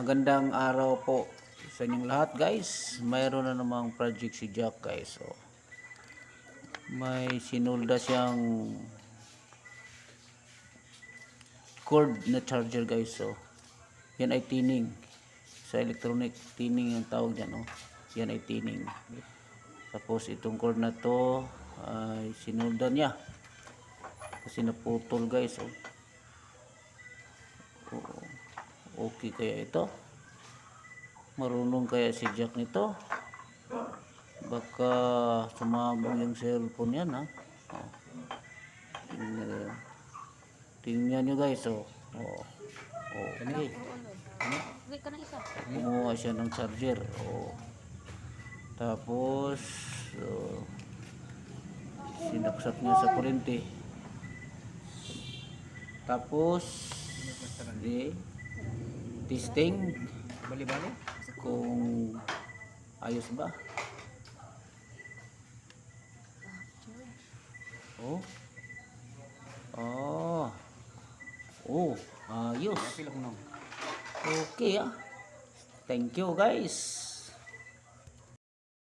Magandang araw po sa inyong lahat, guys. Mayroon na namang project si Jack, guys. So, may sinulda siyang cord na charger, guys. So, yan ay tining. Sa electronic tining yung tawag dyan, oh. Yan ay tining. Tapos itong cord na to ay sinulda niya kasi naputol, guys. Oh. Okay kaya ito? Marunong kaya si Jack nito? Baka sumabog yung cellphone yan, ha? Oh. Tingnan nyo, guys. Oh. Oh. Okay. Kumuha siya ng charger. Oh. Tapos sinaksak niya sa kurente. Tapos testing Bali-bali? kung ayos ba. Oh. Oh, ayos. Okay, ah. Thank you, guys.